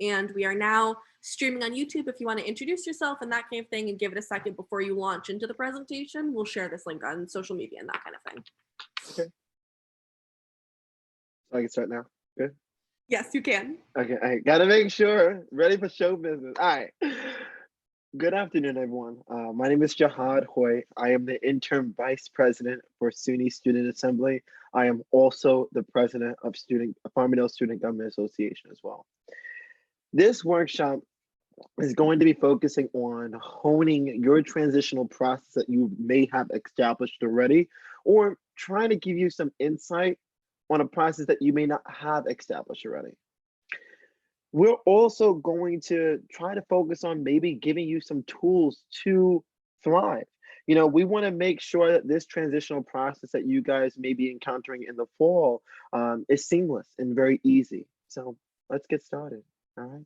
And we are now streaming on YouTube. If you want to introduce yourself and that kind of thing and give it a second before you launch into the presentation, we'll share this link on social media and that kind of thing. Okay. So I can start now. Good. Yes, you can. Okay, I gotta make sure. Ready for show business. All right. Good afternoon, everyone. My name is Jahad Hoyte. I am the interim vice president for SUNY Student Assembly. I am also the president of Farmingdale Student Government Association as well. This workshop is going to be focusing on honing your transitional process that you may have established already, or trying to give you some insight on a process that you may not have established already. We're also going to try to focus on maybe giving you some tools to thrive. You know, we want to make sure that this transitional process that you guys may be encountering in the fall is seamless and very easy. So let's get started, all right?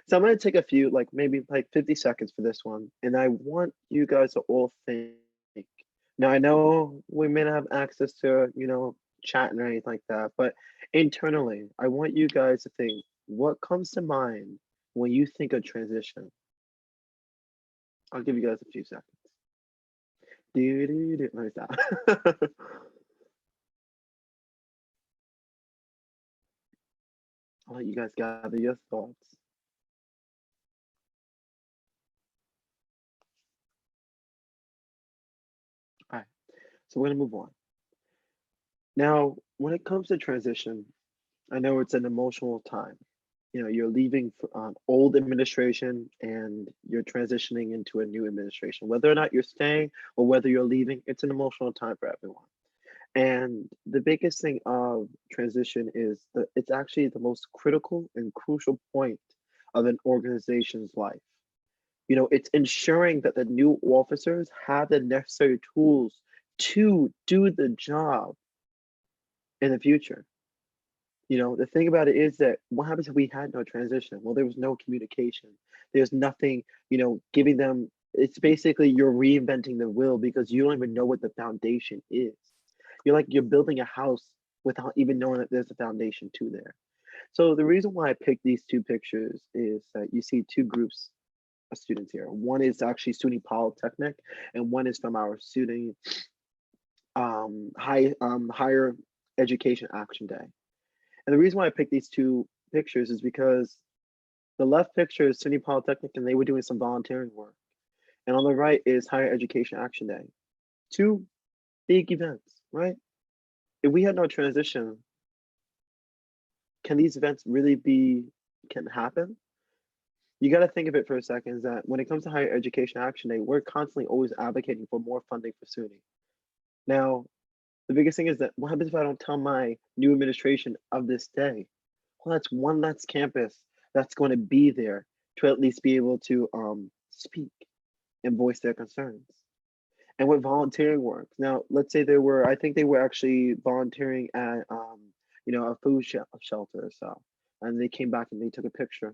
So I'm going to take a few, maybe 50 seconds for this one. And I want you guys to all think. Now, I know we may not have access to, chat or anything like that, but internally, I want you guys to think, what comes to mind when you think of transition? I'll give you guys a few seconds. Let me stop. I'll let you guys gather your thoughts. All right, so we're gonna move on. Now, when it comes to transition, I know it's an emotional time. You know, you're leaving old administration and you're transitioning into a new administration. Whether or not you're staying or whether you're leaving, it's an emotional time for everyone. And the biggest thing of transition is that it's actually the most critical and crucial point of an organization's life. You know, it's ensuring that the new officers have the necessary tools to do the job in the future. You know, the thing about it is that what happens if we had no transition? Well, there was no communication. There's nothing, giving them, it's basically you're reinventing the wheel because you don't even know what the foundation is. You're building a house without even knowing that there's a foundation to there. So the reason why I picked these two pictures is that you see two groups of students here. One is actually SUNY Polytechnic, and one is from our SUNY Higher Education Action Day. And the reason why I picked these two pictures is because the left picture is SUNY Polytechnic, and they were doing some volunteering work. And on the right is Higher Education Action Day. Two big events, right? If we had no transition, can these events really can happen? You got to think of it for a second, is that when it comes to Higher Education Action Day, we're constantly always advocating for more funding for SUNY. Now, the biggest thing is that what happens if I don't tell my new administration of this day? Well, that's one less campus that's going to be there to at least be able to speak and voice their concerns. And with volunteering work, now let's say I think they were actually volunteering at a food shelter or so, and they came back and they took a picture.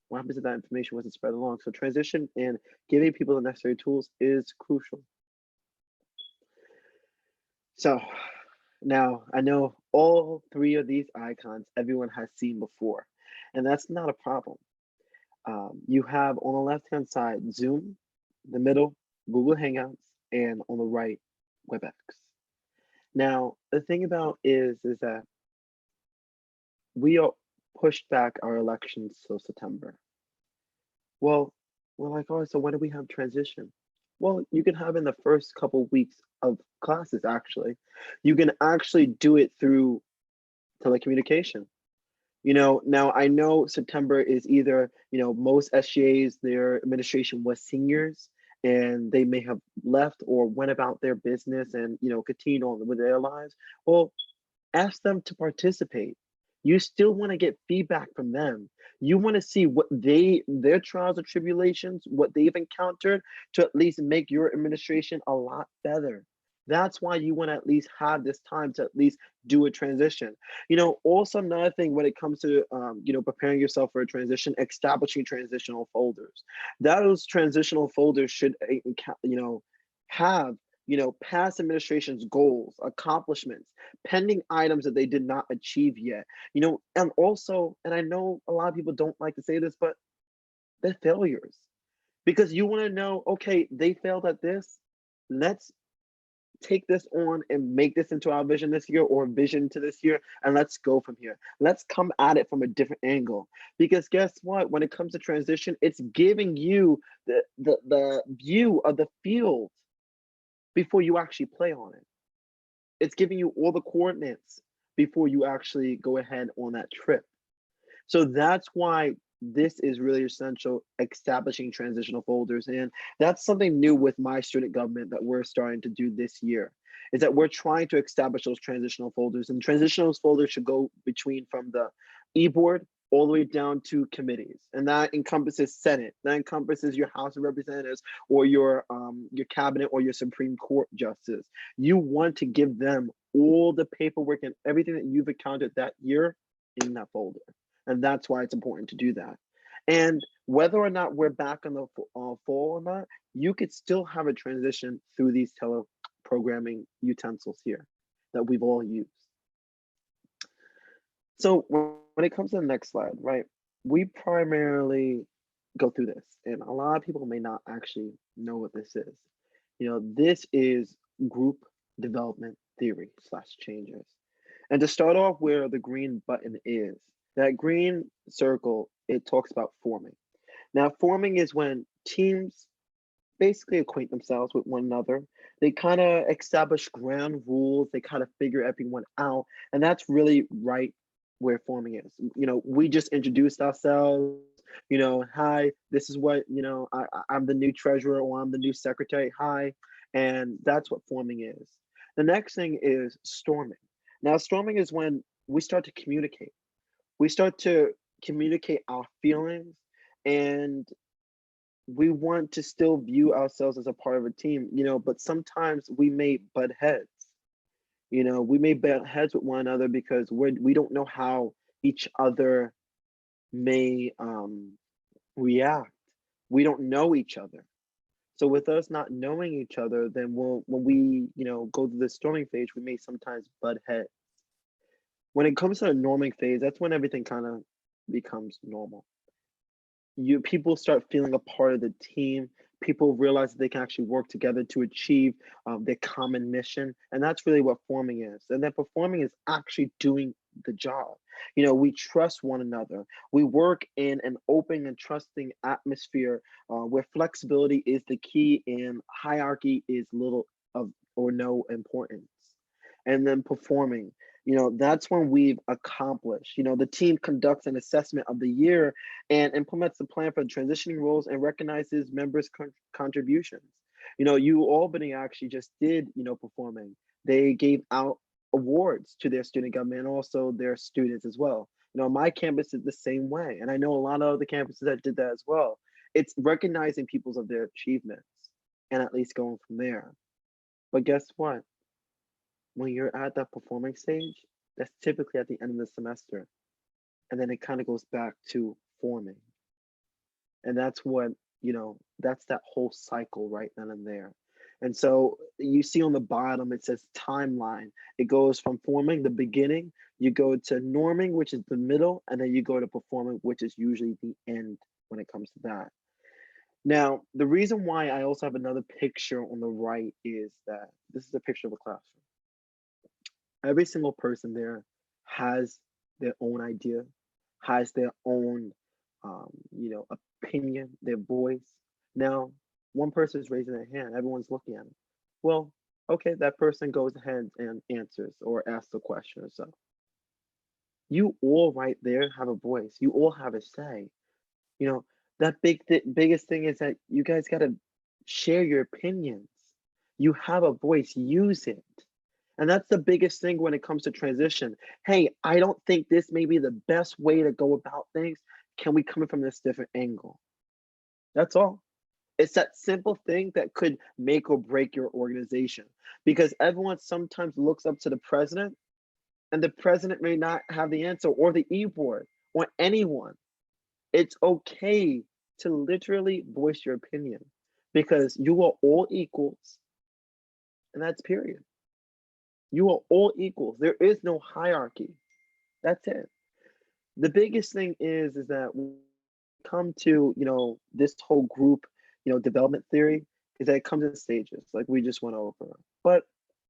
What happens if that information wasn't spread along? So transition and giving people the necessary tools is crucial. So now I know all three of these icons everyone has seen before, and that's not a problem. You have on the left-hand side, Zoom, the middle, Google Hangouts, and on the right, WebEx. Now, the thing about is that we are pushed back our elections till September. Well, we're like, oh, so when do we have transition? Well, you can have in the first couple weeks of classes, actually. You can actually do it through telecommunication. Now I know September is either, most SGAs, their administration was seniors and they may have left or went about their business and, continued on with their lives. Well, ask them to participate. You still want to get feedback from them. You want to see what their trials and tribulations, what they've encountered to at least make your administration a lot better. That's why you want to at least have this time to at least do a transition. Also another thing when it comes to, preparing yourself for a transition, establishing transitional folders. Those transitional folders should, have, past administration's goals, accomplishments, pending items that they did not achieve yet. And also, and I know a lot of people don't like to say this, but they're failures because you want to know, okay, they failed at this. Let's take this on and make this into our vision this year or vision to this year, and let's go from here. Let's come at it from a different angle. Because guess what? When it comes to transition, it's giving you the view of the field before you actually play on it. It's giving you all the coordinates before you actually go ahead on that trip. So that's why this is really essential, establishing transitional folders. And that's something new with my student government that we're starting to do this year, is that we're trying to establish those transitional folders. And transitional folders should go between from the e-board all the way down to committees. And that encompasses Senate, that encompasses your House of Representatives or your cabinet or your Supreme Court justice. You want to give them all the paperwork and everything that you've encountered that year in that folder. And that's why it's important to do that. And whether or not we're back on the fall or not, you could still have a transition through these teleprogramming utensils here that we've all used. So when it comes to the next slide, right, we primarily go through this, and a lot of people may not actually know what this is. This is group development theory / changes. And to start off where the green button is, that green circle, it talks about forming. Now, forming is when teams basically acquaint themselves with one another. They kind of establish ground rules. They kind of figure everyone out. And that's really right where forming is. We just introduced ourselves. Hi, this is what, I'm the new treasurer or I'm the new secretary. Hi. And that's what forming is. The next thing is storming. Now, storming is when we start to communicate. We start to communicate our feelings, and we want to still view ourselves as a part of a team, but sometimes we may butt heads. We may butt heads with one another because we don't know how each other may react. We don't know each other. So with us not knowing each other, then when we, go through the storming phase, we may sometimes butt heads. When it comes to the norming phase, that's when everything kind of becomes normal. People start feeling a part of the team. People realize that they can actually work together to achieve their common mission, and that's really what forming is. And then performing is actually doing the job. We trust one another. We work in an open and trusting atmosphere where flexibility is the key and hierarchy is little of or no importance. And then performing, that's when we've accomplished. The team conducts an assessment of the year and implements the plan for transitioning roles and recognizes members' contributions. U Albany actually just did, performing. They gave out awards to their student government and also their students as well. My campus is the same way, and I know a lot of other campuses that did that as well. It's recognizing people's of their achievements and at least going from there. But guess what? When you're at that performing stage, that's typically at the end of the semester. And then it kind of goes back to forming. And that's what, that's that whole cycle right then and there. And so you see on the bottom, it says timeline. It goes from forming, the beginning, you go to norming, which is the middle, and then you go to performing, which is usually the end when it comes to that. Now, the reason why I also have another picture on the right is that this is a picture of a classroom. Every single person there has their own idea, has their own, opinion, their voice. Now, one person is raising their hand, everyone's looking at them. Well, okay, that person goes ahead and answers or asks a question or so. You all right there have a voice. You all have a say. That biggest thing is that you guys got to share your opinions. You have a voice, use it. And that's the biggest thing when it comes to transition. Hey, I don't think this may be the best way to go about things. Can we come in from this different angle? That's all. It's that simple thing that could make or break your organization, because everyone sometimes looks up to the president and the president may not have the answer, or the e-board, or anyone. It's okay to literally voice your opinion because you are all equals. and that's period. You are all equals. There is no hierarchy. That's it. The biggest thing is that when we come to, this whole group, development theory, is that it comes in stages, like we just went over. But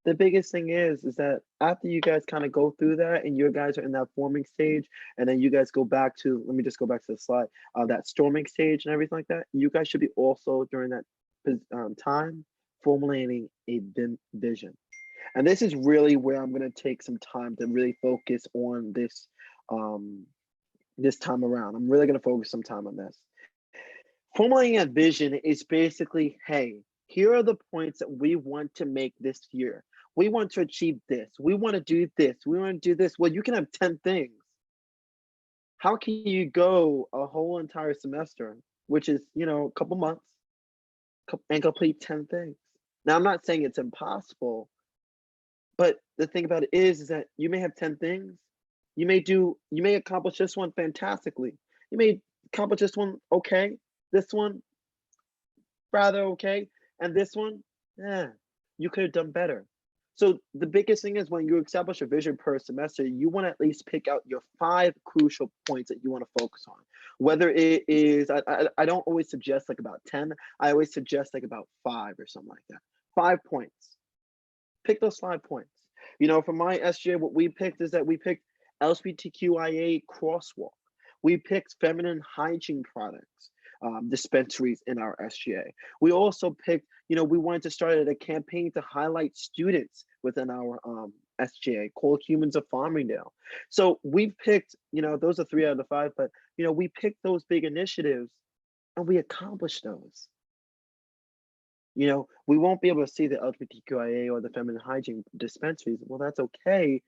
the biggest thing is that after you guys kind of go through that and you guys are in that forming stage, and then you guys go back to, let me just go back to the slide, that storming stage and everything like that, you guys should be also during that time formulating a vision. And this is really where I'm going to take some time to really focus on this um, this time around. I'm really going to focus some time on this. Formulating a vision is basically, hey, here are the points that we want to make this year. We want to achieve this. We want to do this. We want to do this. Well, you can have 10 things. How can you go a whole entire semester, which is, a couple months, and complete 10 things? Now, I'm not saying it's impossible, but the thing about it is that you may have 10 things. You may accomplish this one fantastically. You may accomplish this one okay, this one rather okay, and this one, yeah, you could have done better. So the biggest thing is when you establish a vision per semester, you want to at least pick out your 5 crucial points that you want to focus on. Whether it is, I don't always suggest like about 10. I always suggest like about 5 or something like that. 5 points. Pick those 5 points. For my SGA, what we picked is that we picked LGBTQIA crosswalk. We picked feminine hygiene products, dispensaries in our SGA. We also picked, we wanted to start a campaign to highlight students within our SGA called Humans of Farmingdale. So we picked, those are 3 out of the 5, but, we picked those big initiatives and we accomplished those. We won't be able to see the LGBTQIA or the feminine hygiene dispensaries. Well, that's okay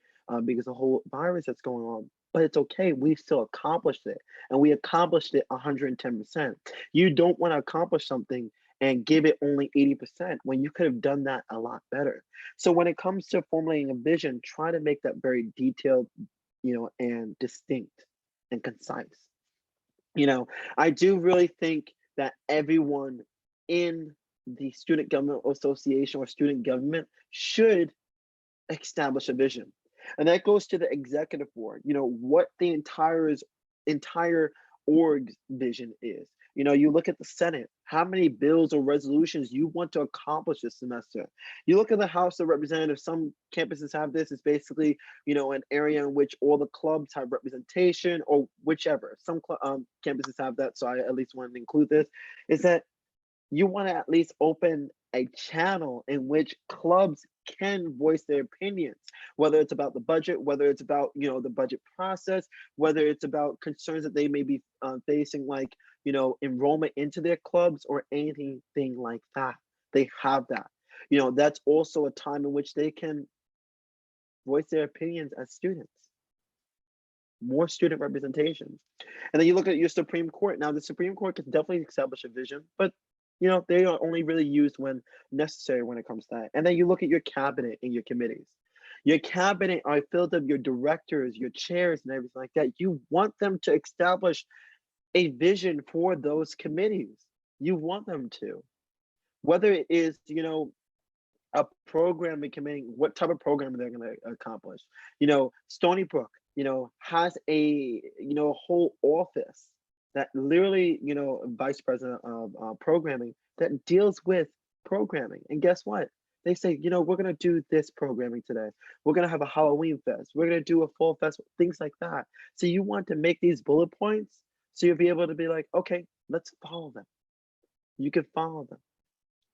because the whole virus that's going on, but it's okay. We still accomplished it and we accomplished it 110%. You don't want to accomplish something and give it only 80% when you could have done that a lot better. So when it comes to formulating a vision, try to make that very detailed, and distinct and concise. I do really think that everyone in the Student Government Association or student government should establish a vision. And that goes to the executive board, what the entire org's vision is. You look at the Senate, how many bills or resolutions you want to accomplish this semester. You look at the House of Representatives, some campuses have this. It's basically, an area in which all the clubs have representation or whichever. Some campuses have that, so I at least wanted to include this, is that you want to at least open a channel in which clubs can voice their opinions, whether it's about the budget, whether it's about the budget process, whether it's about concerns that they may be facing, like enrollment into their clubs or anything like that. They have that. That's also a time in which they can voice their opinions as students. More student representation. And then you look at your Supreme Court. Now, the Supreme Court can definitely establish a vision, but they are only really used when necessary when it comes to that. And then you look at your cabinet and your committees. Your cabinet are filled of your directors, your chairs, and everything like that. You want them to establish a vision for those committees. You want them to. Whether it is, a programming committee, what type of programming they're going to accomplish. Stony Brook, has a, whole office that literally, vice president of programming that deals with programming. And guess what? They say, we're going to do this programming today. We're going to have a Halloween fest. We're going to do a fall festival, things like that. So you want to make these bullet points so you'll be able to be like, okay, let's follow them. You can follow them.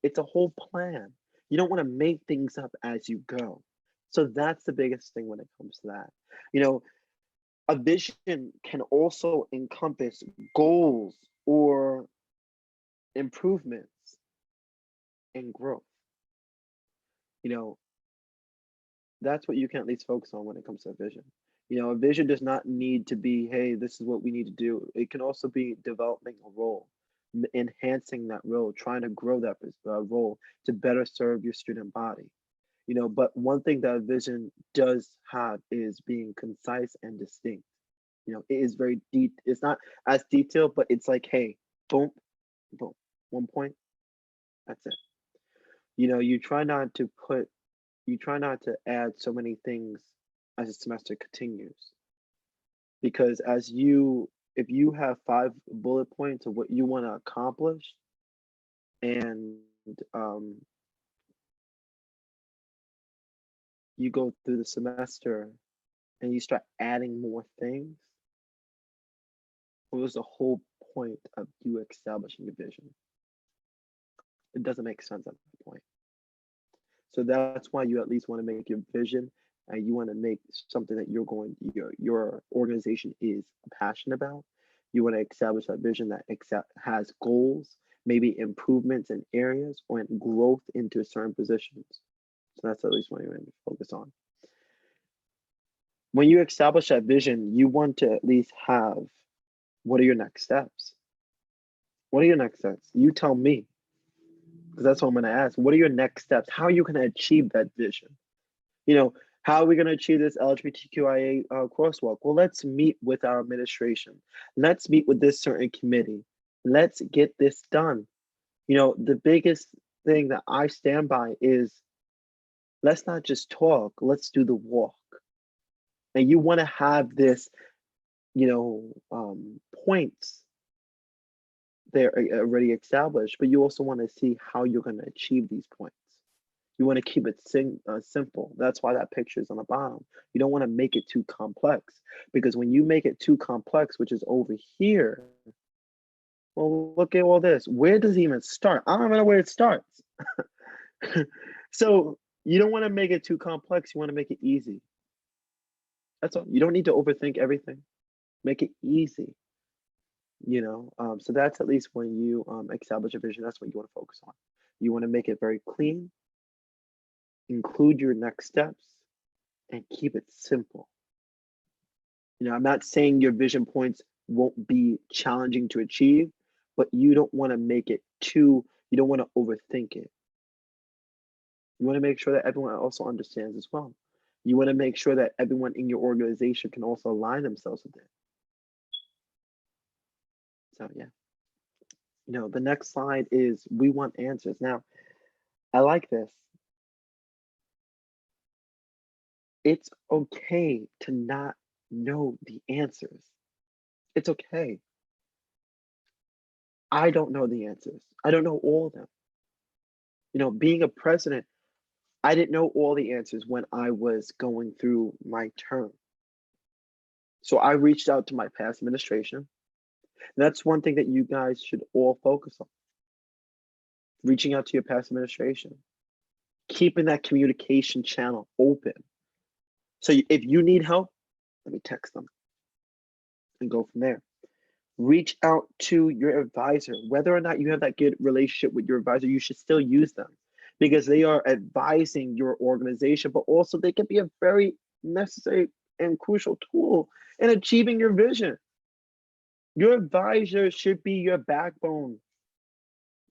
It's a whole plan. You don't want to make things up as you go. So that's the biggest thing when it comes to that. A vision can also encompass goals or improvements and growth. That's what you can at least focus on when it comes to a vision. A vision does not need to be, hey, this is what we need to do. It can also be developing a role, enhancing that role, trying to grow that role to better serve your student body. But one thing that a vision does have is being concise and distinct. It is very deep. It's not as detailed, but it's like, hey, boom, boom, 1 point. That's it. you try not to add so many things as the semester continues. Because if you have 5 bullet points of what you want to accomplish, and um, you go through the semester and you start adding more things, what was the whole point of you establishing your vision? It doesn't make sense at that point. So that's why you at least want to make your vision, and you want to make something that your organization is passionate about. You want to establish that vision that has goals, maybe improvements in areas or in growth into certain positions. So that's at least what you want to focus on. When you establish that vision, you want to at least have, what are your next steps? What are your next steps? You tell me, because that's what I'm going to ask. What are your next steps? How are you going to achieve that vision? How are we going to achieve this LGBTQIA crosswalk? Well, let's meet with our administration. Let's meet with this certain committee. Let's get this done. The biggest thing that I stand by is, let's not just talk, let's do the walk. And you want to have this, points they're already established, but you also want to see how you're going to achieve these points. You want to keep it simple. That's why that picture is on the bottom. You don't want to make it too complex, because when you make it too complex, which is over here, well, look at all this. Where does it even start? I don't even know where it starts. So you don't want to make it too complex. You want to make it easy. That's all. You don't need to overthink everything. Make it easy. So that's at least when you establish a vision. That's what you want to focus on. You want to make it very clean, include your next steps, and keep it simple. I'm not saying your vision points won't be challenging to achieve, but you don't want to make it you don't want to overthink it. You want to make sure that everyone also understands as well. You want to make sure that everyone in your organization can also align themselves with it. So yeah. The next slide is, we want answers. Now, I like this. It's okay to not know the answers. It's okay. I don't know the answers. I don't know all of them. Being a president, I didn't know all the answers when I was going through my term. So I reached out to my past administration. And that's one thing that you guys should all focus on. Reaching out to your past administration. Keeping that communication channel open. So if you need help, let me text them and go from there. Reach out to your advisor. Whether or not you have that good relationship with your advisor, you should still use them, because they are advising your organization, but also they can be a very necessary and crucial tool in achieving your vision. Your advisor should be your backbone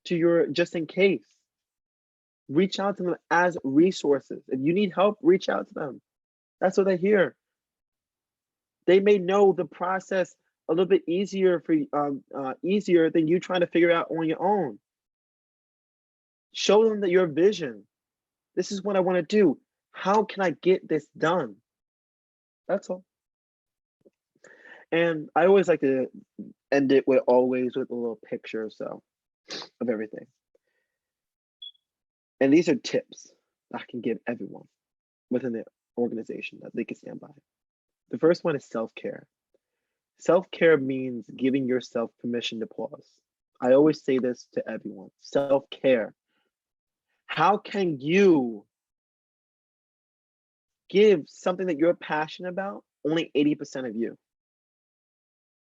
to your, just in case. Reach out to them as resources. If you need help, reach out to them. That's what they're here. They may know the process a little bit easier easier than you trying to figure out on your own. Show them that your vision. This is what I want to do. How can I get this done? That's all. And I always like to end it with a little picture or so of everything. And these are tips I can give everyone within the organization that they can stand by. The first one is self-care. Self-care means giving yourself permission to pause. I always say this to everyone. Self-care. How can you give something that you're passionate about only 80% of you?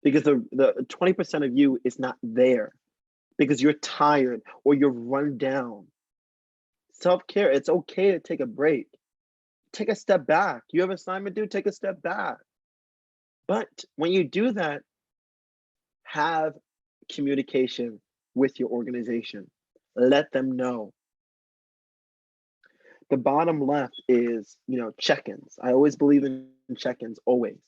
Because the 20% of you is not there because you're tired or you're run down. Self-care, it's okay to take a break. Take a step back. You have an assignment due, take a step back. But when you do that, have communication with your organization. Let them know. The bottom left is, check-ins. I always believe in check-ins, always.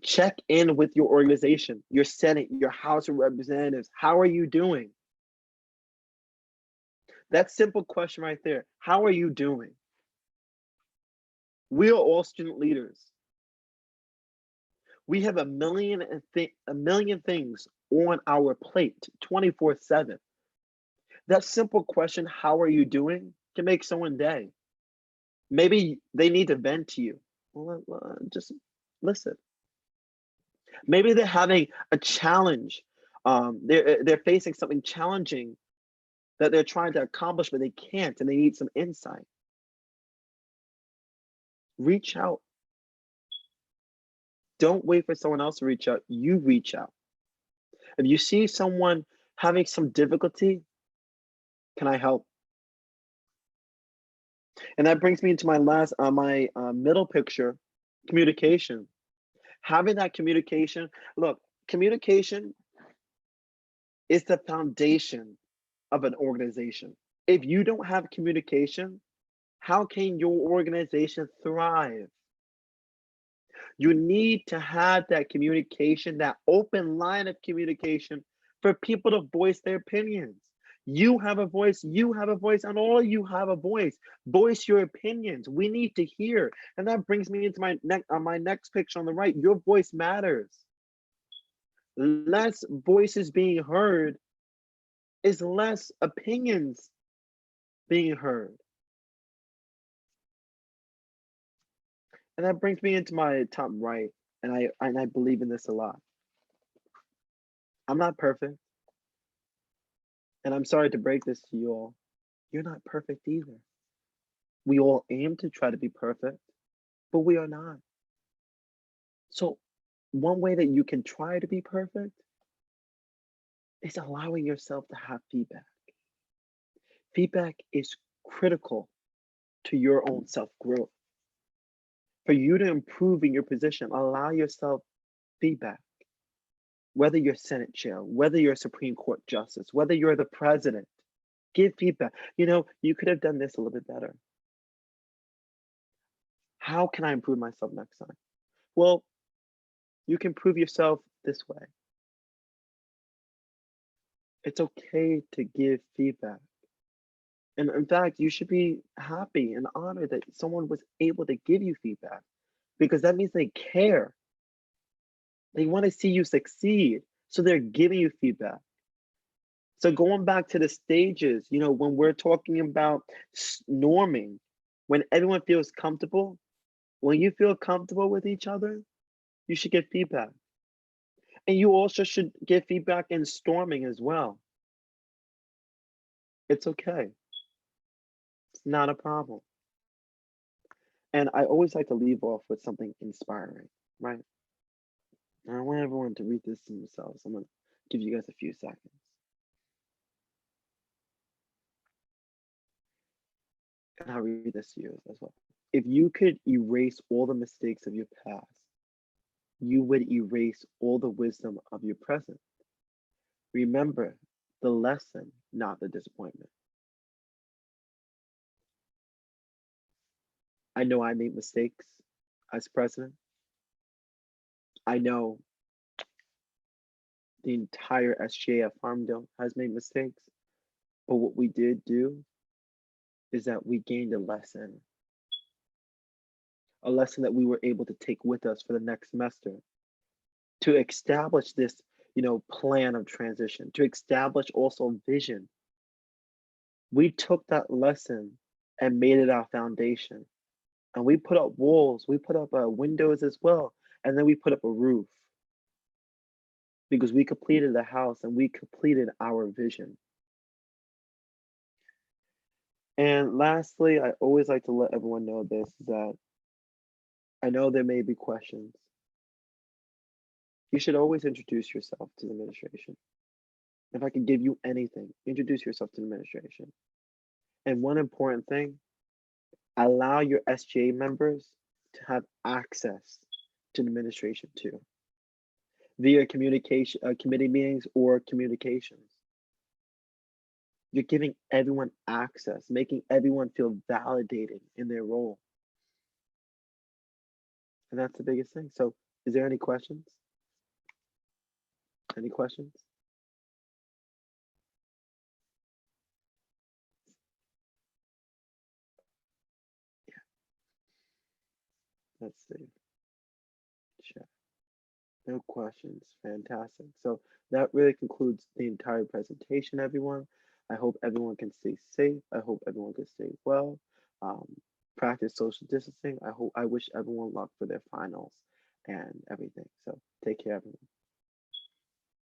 Check in with your organization, your Senate, your House of Representatives. How are you doing? That simple question right there. How are you doing? We are all student leaders. We have a million things on our plate 24/7. That simple question, how are you doing, can make someone's day. Maybe they need to vent to you. Well, just listen. Maybe they're having a challenge. They're facing something challenging that they're trying to accomplish, but they can't, and they need some insight. Reach out. Don't wait for someone else to reach out. You reach out. If you see someone having some difficulty, can I help? And that brings me into my middle picture, communication. Having that communication. Look, communication is the foundation of an organization. If you don't have communication, how can your organization thrive? You need to have that communication, that open line of communication for people to voice their opinions. You have a voice, and all you have a voice. Voice your opinions. We need to hear. And that brings me into my next picture on the right. Your voice matters. Less voices being heard is less opinions being heard. And that brings me into my top right, and I believe in this a lot. I'm not perfect, and I'm sorry to break this to you all. You're not perfect either. We all aim to try to be perfect, but we are not. So, one way that you can try to be perfect is allowing yourself to have feedback. Feedback is critical to your own self growth. For you to improve in your position, allow yourself feedback. Whether you're Senate chair, whether you're a Supreme Court justice, whether you're the president, give feedback. You could have done this a little bit better. How can I improve myself next time? Well, you can prove yourself this way. It's okay to give feedback. And in fact, you should be happy and honored that someone was able to give you feedback because that means they care. They want to see you succeed. So they're giving you feedback. So going back to the stages, when we're talking about norming, when everyone feels comfortable, when you feel comfortable with each other, you should get feedback. And you also should get feedback in storming as well. It's okay. It's not a problem. And I always like to leave off with something inspiring, right? And I want everyone to read this to themselves. I'm going to give you guys a few seconds. And I'll read this to you as well. If you could erase all the mistakes of your past, you would erase all the wisdom of your present. Remember the lesson, not the disappointment. I know I made mistakes as president. I know the entire SGA of Farmdale has made mistakes. But what we did do is that we gained a lesson that we were able to take with us for the next semester to establish this, plan of transition, to establish also vision. We took that lesson and made it our foundation. And we put up walls, we put up windows as well, and then we put up a roof because we completed the house and we completed our vision. And lastly, I always like to let everyone know this, that I know there may be questions. You should always introduce yourself to the administration. If I could give you anything, introduce yourself to the administration. And one important thing, allow your SGA members to have access to the administration too, via communication, committee meetings or communications. You're giving everyone access, making everyone feel validated in their role. And that's the biggest thing. So is there any questions? Any questions? Let's see. Chat. No questions. Fantastic. So that really concludes the entire presentation, everyone. I hope everyone can stay safe. I hope everyone can stay well. Um, Practice social distancing. I wish everyone luck for their finals and everything. So take care, everyone.